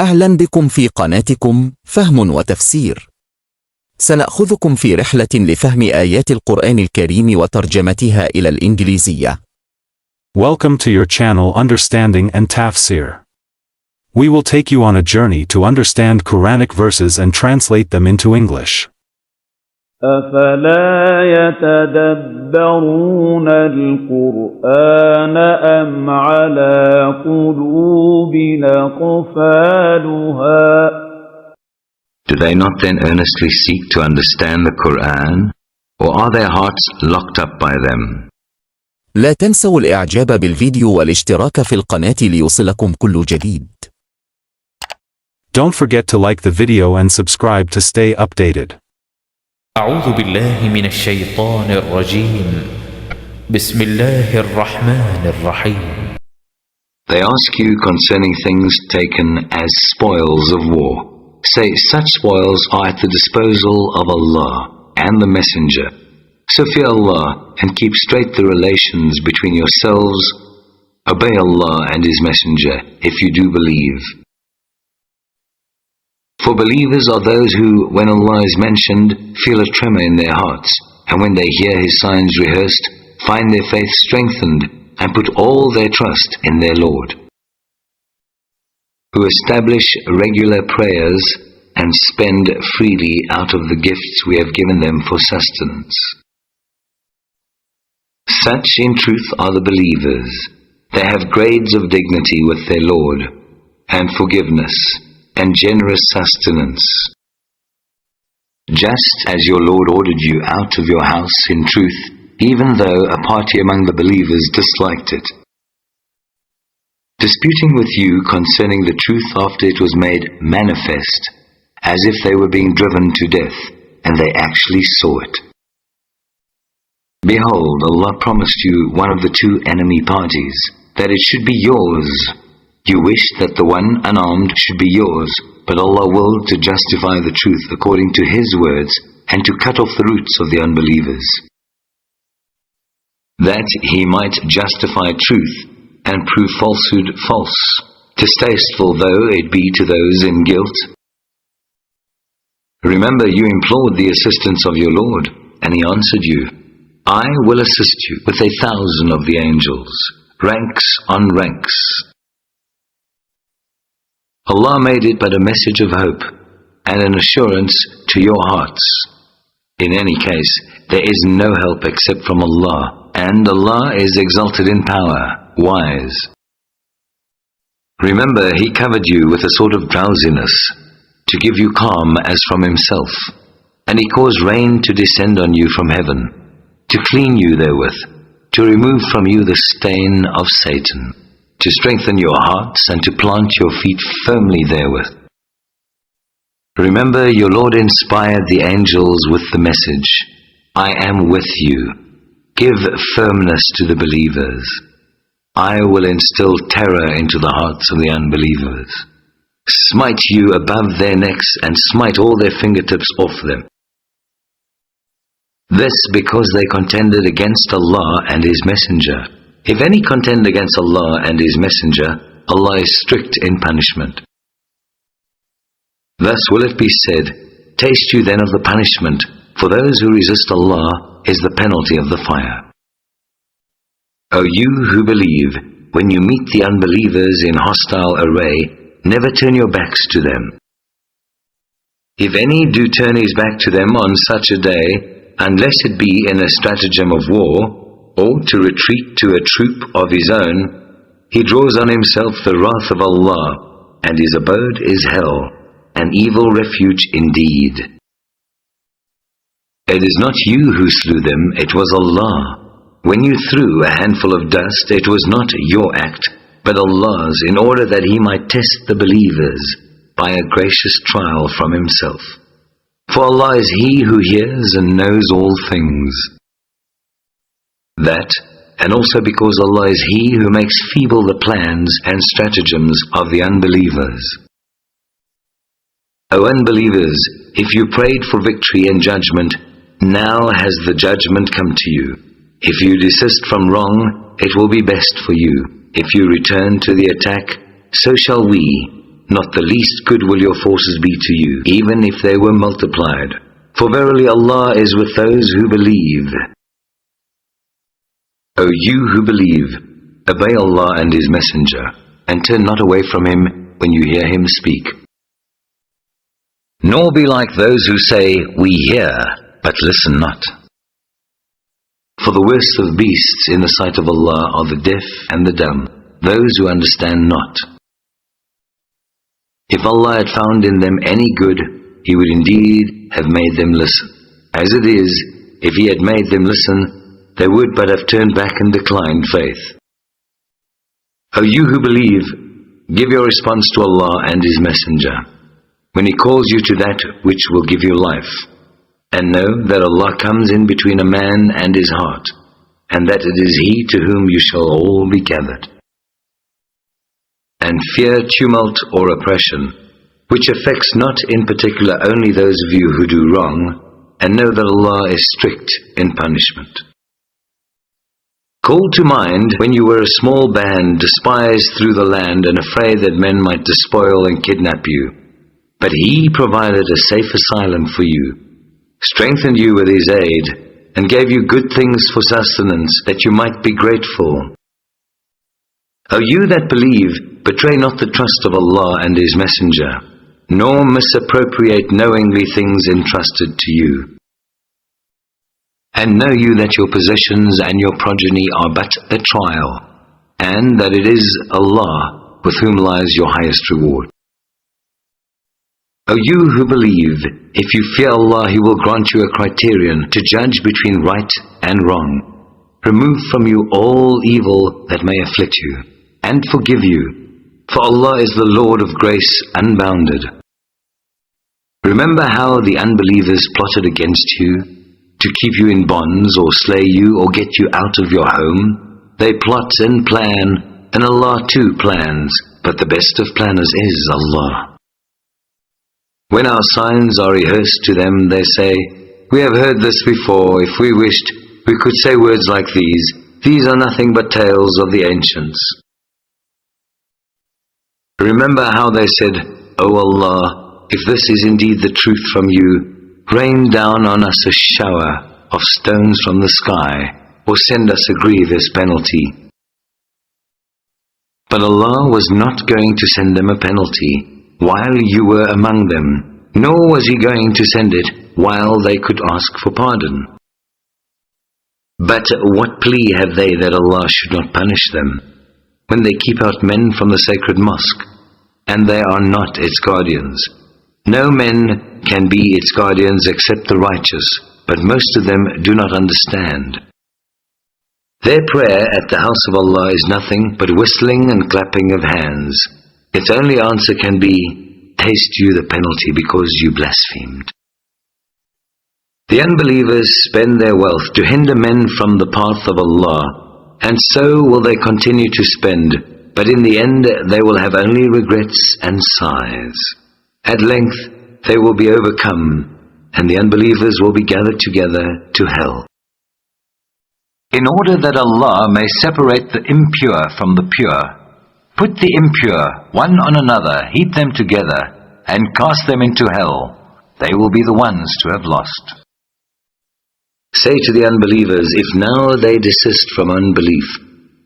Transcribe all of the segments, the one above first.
أهلا بكم في قناتكم فهم وتفسير. سنأخذكم في رحلة لفهم آيات القرآن الكريم وترجمتها إلى الإنجليزية. Welcome to your channel Understanding and Tafsir. We will take you on a journey to understand Quranic verses and translate them into English. أَفَلَا يَتَدَبَّرُونَ الْقُرْآنَ أَمْ عَلَى قُلُوبٍ أَقْفَالُهَا Do they not then earnestly seek to understand the Quran, or are their hearts locked up by them? لا تنسوا الإعجاب بالفيديو والاشتراك في القناة ليوصلكم كل جديد. Don't forget to like the video and subscribe to stay updated. أعوذ بالله من الشيطان الرجيم. بسم الله الرحمن الرحيم. They ask you concerning things taken as spoils of war. Say, such spoils are at the disposal of Allah and the Messenger. So fear Allah and keep straight the relations between yourselves. Obey Allah and His Messenger if you do believe. For believers are those who, when Allah is mentioned, feel a tremor in their hearts, and when they hear His signs rehearsed, find their faith strengthened, and put all their trust in their Lord. Who establish regular prayers and spend freely out of the gifts we have given them for sustenance. Such in truth are the believers. They have grades of dignity with their Lord, and forgiveness, and generous sustenance. Just as your Lord ordered you out of your house in truth, even though a party among the believers disliked it, disputing with you concerning the truth after it was made manifest, as if they were being driven to death, and they actually saw it. Behold, Allah promised you one of the two enemy parties, that it should be yours. You wish that the one unarmed should be yours, but Allah willed to justify the truth according to His words and to cut off the roots of the unbelievers, that He might justify truth and prove falsehood false, distasteful though it be to those in guilt. Remember, you implored the assistance of your Lord, and He answered you, I will assist you with 1,000 of the angels, ranks on ranks. Allah made it but a message of hope and an assurance to your hearts. In any case, there is no help except from Allah, and Allah is exalted in power, wise. Remember, He covered you with a sort of drowsiness, to give you calm as from Himself, and He caused rain to descend on you from heaven, to clean you therewith, to remove from you the stain of Satan, to strengthen your hearts and to plant your feet firmly therewith. Remember, your Lord inspired the angels with the message, I am with you. Give firmness to the believers. I will instill terror into the hearts of the unbelievers. Smite you above their necks and smite all their fingertips off them. This because they contended against Allah and His Messenger. If any contend against Allah and His Messenger, Allah is strict in punishment. Thus will it be said, taste you then of the punishment, for those who resist Allah is the penalty of the fire. O you who believe, when you meet the unbelievers in hostile array, never turn your backs to them. If any do turn his back to them on such a day, unless it be in a stratagem of war, or to retreat to a troop of his own, he draws on himself the wrath of Allah, and his abode is hell, an evil refuge indeed. It is not you who slew them, it was Allah. When you threw a handful of dust, it was not your act, but Allah's, in order that He might test the believers by a gracious trial from Himself. For Allah is He who hears and knows all things. That, and also because Allah is He who makes feeble the plans and stratagems of the unbelievers. O unbelievers, if you prayed for victory and judgment, now has the judgment come to you. If you desist from wrong, it will be best for you. If you return to the attack, so shall we. not the least good will your forces be to you, even if they were multiplied. For verily Allah is with those who believe. O you who believe, obey Allah and His Messenger, and turn not away from Him when you hear Him speak. Nor be like those who say, we hear, but listen not. For the worst of beasts in the sight of Allah are the deaf and the dumb, those who understand not. If Allah had found in them any good, He would indeed have made them listen. As it is, if He had made them listen, they would but have turned back and declined faith. O you who believe, give your response to Allah and His Messenger, when He calls you to that which will give you life. And know that Allah comes in between a man and his heart, and that it is He to whom you shall all be gathered. And fear tumult or oppression, which affects not in particular only those of you who do wrong, and know that Allah is strict in punishment. Call to mind when you were a small band, despised through the land and afraid that men might despoil and kidnap you. But He provided a safe asylum for you, strengthened you with His aid, and gave you good things for sustenance, that you might be grateful. O you that believe, betray not the trust of Allah and His Messenger, nor misappropriate knowingly things entrusted to you. And know you that your possessions and your progeny are but a trial, and that it is Allah with whom lies your highest reward. O you who believe, if you fear Allah, He will grant you a criterion to judge between right and wrong, remove from you all evil that may afflict you, and forgive you, for Allah is the Lord of grace unbounded. Remember how the unbelievers plotted against you, to keep you in bonds, or slay you, or get you out of your home. They plot and plan, and Allah too plans, but the best of planners is Allah. When our signs are rehearsed to them, they say, we have heard this before. If we wished, we could say words like these. These are nothing but tales of the ancients. Remember how they said, O Allah, if this is indeed the truth from you, rain down on us a shower of stones from the sky, or send us a grievous penalty. But Allah was not going to send them a penalty while you were among them, nor was He going to send it while they could ask for pardon. But what plea have they that Allah should not punish them, when they keep out men from the sacred mosque, and they are not its guardians? No men can be its guardians except the righteous, but most of them do not understand. Their prayer at the house of Allah is nothing but whistling and clapping of hands. Its only answer can be, taste you the penalty because you blasphemed. The unbelievers spend their wealth to hinder men from the path of Allah, and so will they continue to spend, but in the end they will have only regrets and sighs. At length they will be overcome, and the unbelievers will be gathered together to hell. In order that Allah may separate the impure from the pure, put the impure one on another, heap them together, and cast them into hell. They will be the ones to have lost. Say to the unbelievers, if now they desist from unbelief,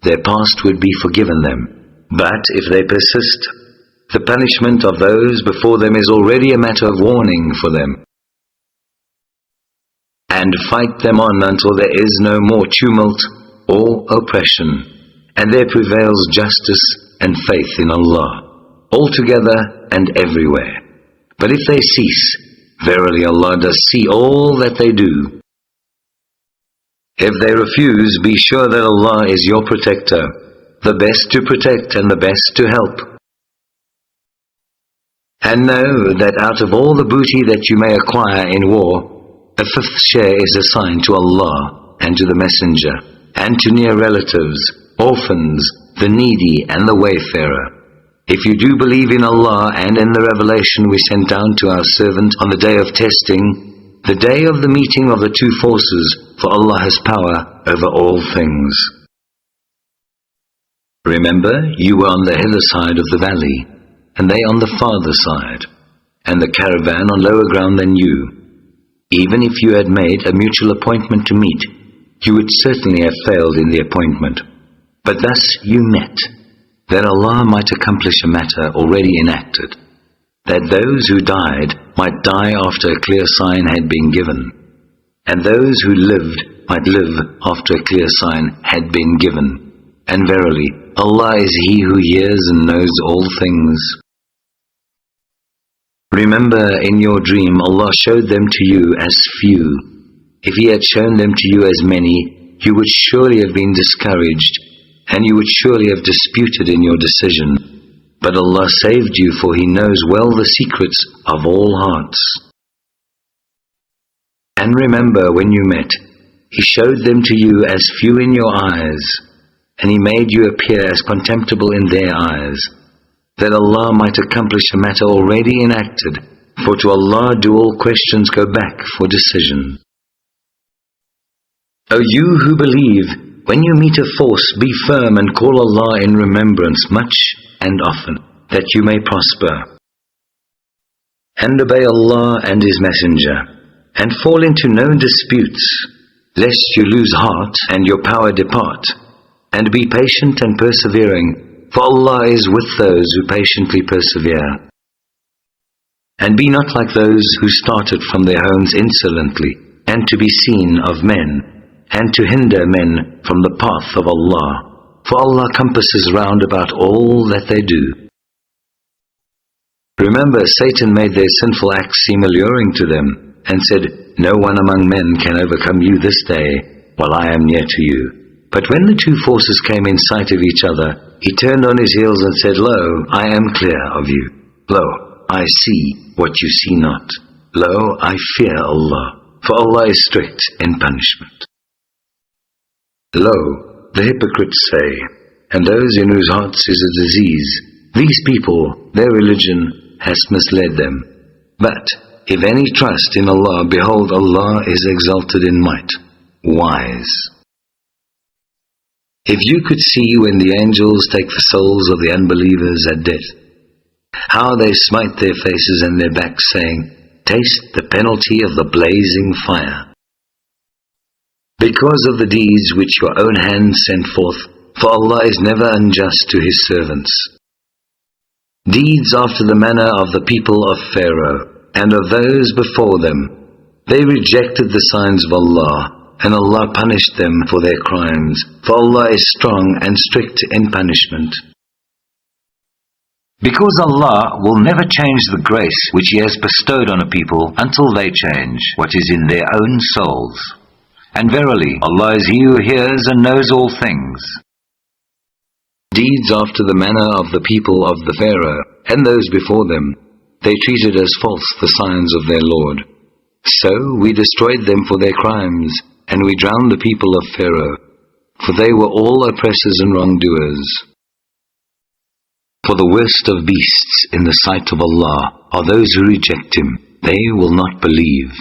their past would be forgiven them. But if they persist, the punishment of those before them is already a matter of warning for them. And fight them on until there is no more tumult or oppression, and there prevails justice and faith in Allah, altogether and everywhere. But if they cease, verily Allah does see all that they do. If they refuse, be sure that Allah is your protector, the best to protect and the best to help. And know that out of all the booty that you may acquire in war, a fifth share is assigned to Allah and to the Messenger, and to near relatives, orphans, the needy and the wayfarer. If you do believe in Allah and in the revelation we sent down to our servant on the day of testing, the day of the meeting of the two forces, for Allah has power over all things. Remember, you were on the hither side of the valley, and they on the farther side, and the caravan on lower ground than you. Even if you had made a mutual appointment to meet, you would certainly have failed in the appointment. But thus you met, that Allah might accomplish a matter already enacted, that those who died might die after a clear sign had been given, and those who lived might live after a clear sign had been given. And verily, Allah is He who hears and knows all things. Remember, in your dream Allah showed them to you as few. If He had shown them to you as many, you would surely have been discouraged, and you would surely have disputed in your decision. But Allah saved you, for He knows well the secrets of all hearts. And remember, when you met, He showed them to you as few in your eyes, and He made you appear as contemptible in their eyes, that Allah might accomplish a matter already enacted, for to Allah do all questions go back for decision. O you who believe, when you meet a force, be firm and call Allah in remembrance much and often, that you may prosper. And obey Allah and His Messenger, and fall into no disputes, lest you lose heart and your power depart. And be patient and persevering, for Allah is with those who patiently persevere. And be not like those who started from their homes insolently, and to be seen of men, and to hinder men from the path of Allah. For Allah compasses round about all that they do. Remember, Satan made their sinful acts seem alluring to them, and said, No one among men can overcome you this day, while I am near to you. But when the two forces came in sight of each other, he turned on his heels and said, Lo, I am clear of you. Lo, I see what you see not. Lo, I fear Allah, for Allah is strict in punishment. Lo, the hypocrites say, and those in whose hearts is a disease, these people, their religion has misled them. But if any trust in Allah, behold, Allah is exalted in might, wise. If you could see when the angels take the souls of the unbelievers at death, how they smite their faces and their backs, saying, Taste the penalty of the blazing fire. Because of the deeds which your own hands sent forth, for Allah is never unjust to His servants. Deeds after the manner of the people of Pharaoh, and of those before them. They rejected the signs of Allah, and Allah punished them for their crimes, for Allah is strong and strict in punishment. Because Allah will never change the grace which He has bestowed on a people until they change what is in their own souls. And verily, Allah is He who hears and knows all things. Deeds after the manner of the people of the Pharaoh, and those before them, they treated as false the signs of their Lord. So we destroyed them for their crimes, and we drowned the people of Pharaoh, for they were all oppressors and wrongdoers. For the worst of beasts in the sight of Allah are those who reject Him. They will not believe.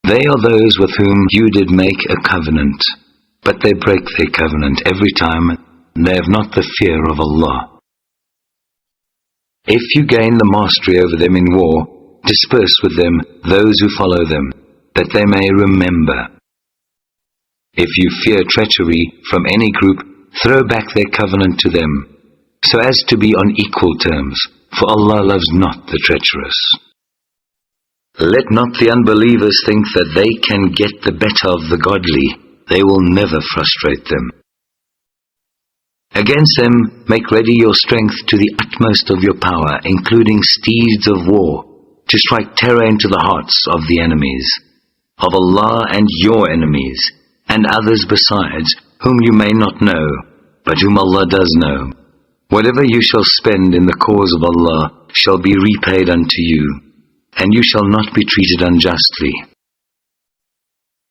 They are those with whom you did make a covenant, but they break their covenant every time, and they have not the fear of Allah. If you gain the mastery over them in war, disperse with them those who follow them, that they may remember. If you fear treachery from any group, throw back their covenant to them, so as to be on equal terms, for Allah loves not the treacherous. Let not the unbelievers think that they can get the better of the godly. They will never frustrate them. Against them, make ready your strength to the utmost of your power, including steeds of war, to strike terror into the hearts of the enemies, of Allah and your enemies, and others besides, whom you may not know, but whom Allah does know. Whatever you shall spend in the cause of Allah shall be repaid unto you, and you shall not be treated unjustly.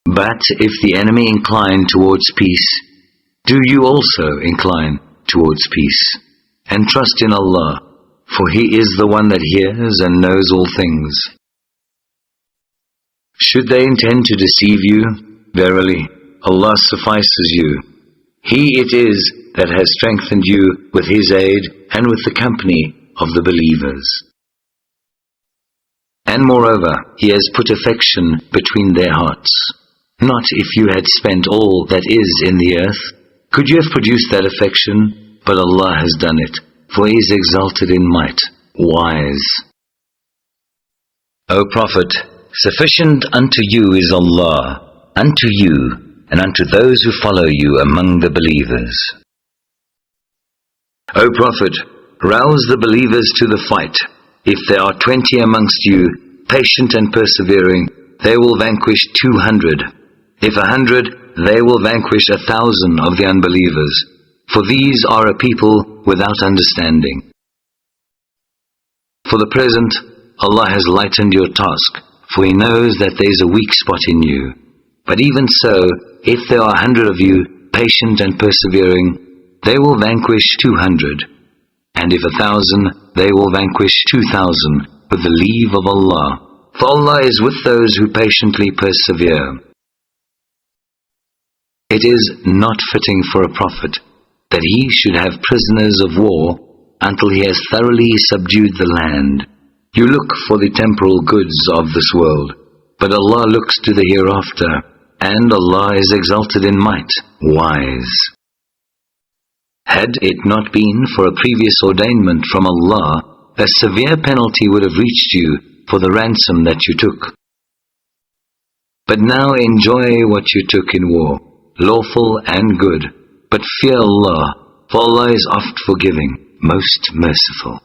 But if the enemy incline towards peace, do you also incline towards peace, and trust in Allah, for He is the one that hears and knows all things. Should they intend to deceive you, verily, Allah suffices you. He it is that has strengthened you with His aid and with the company of the believers. And moreover, He has put affection between their hearts. Not if you had spent all that is in the earth, could you have produced that affection, but Allah has done it, for He is exalted in might, wise. O Prophet, sufficient unto you is Allah, unto you, and unto those who follow you among the believers. O Prophet, rouse the believers to the fight. If there are 20 amongst you, patient and persevering, they will vanquish 200. If 100, they will vanquish 1,000 of the unbelievers. For these are a people without understanding. For the present, Allah has lightened your task, for He knows that there is a weak spot in you. But even so, if there are 100 of you, patient and persevering, they will vanquish 200. And if 1,000, they will vanquish 2,000 with the leave of Allah. For Allah is with those who patiently persevere. It is not fitting for a prophet that he should have prisoners of war until he has thoroughly subdued the land. You look for the temporal goods of this world, but Allah looks to the hereafter, and Allah is exalted in might, wise. Had it not been for a previous ordainment from Allah, a severe penalty would have reached you for the ransom that you took. But now enjoy what you took in war, lawful and good, but fear Allah, for Allah is oft forgiving, most merciful.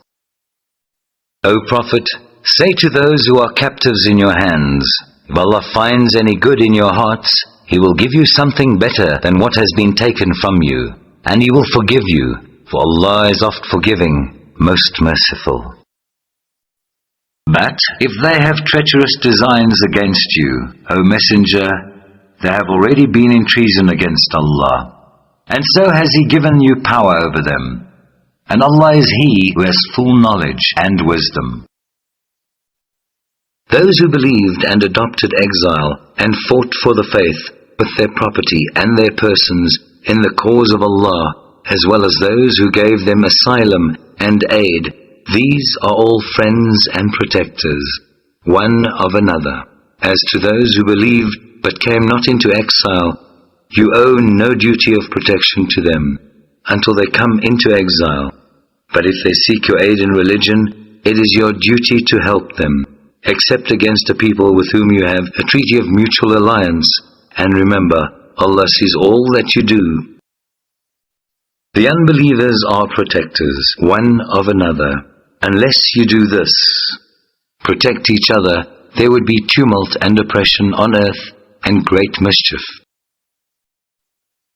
O Prophet, say to those who are captives in your hands, if Allah finds any good in your hearts, He will give you something better than what has been taken from you, and He will forgive you, for Allah is oft forgiving, most merciful. But if they have treacherous designs against you, O Messenger, they have already been in treason against Allah, and so has He given you power over them. And Allah is He who has full knowledge and wisdom. Those who believed and adopted exile and fought for the faith with their property and their persons in the cause of Allah, as well as those who gave them asylum and aid, these are all friends and protectors, one of another. As to those who believed but came not into exile, you owe no duty of protection to them until they come into exile. But if they seek your aid in religion, it is your duty to help them, except against a people with whom you have a treaty of mutual alliance. And remember, Allah sees all that you do. The unbelievers are protectors, one of another. Unless you do this, protect each other, there would be tumult and oppression on earth and great mischief.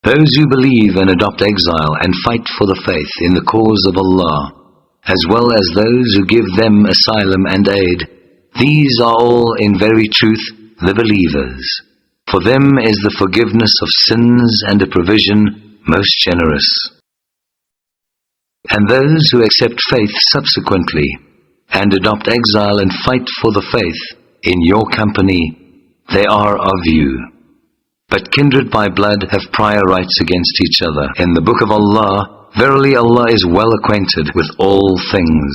Those who believe and adopt exile and fight for the faith in the cause of Allah, as well as those who give them asylum and aid, these are all in very truth the believers. For them is the forgiveness of sins and a provision most generous. And those who accept faith subsequently, and adopt exile and fight for the faith in your company, they are of you. But kindred by blood have prior rights against each other. In the book of Allah, verily Allah is well acquainted with all things.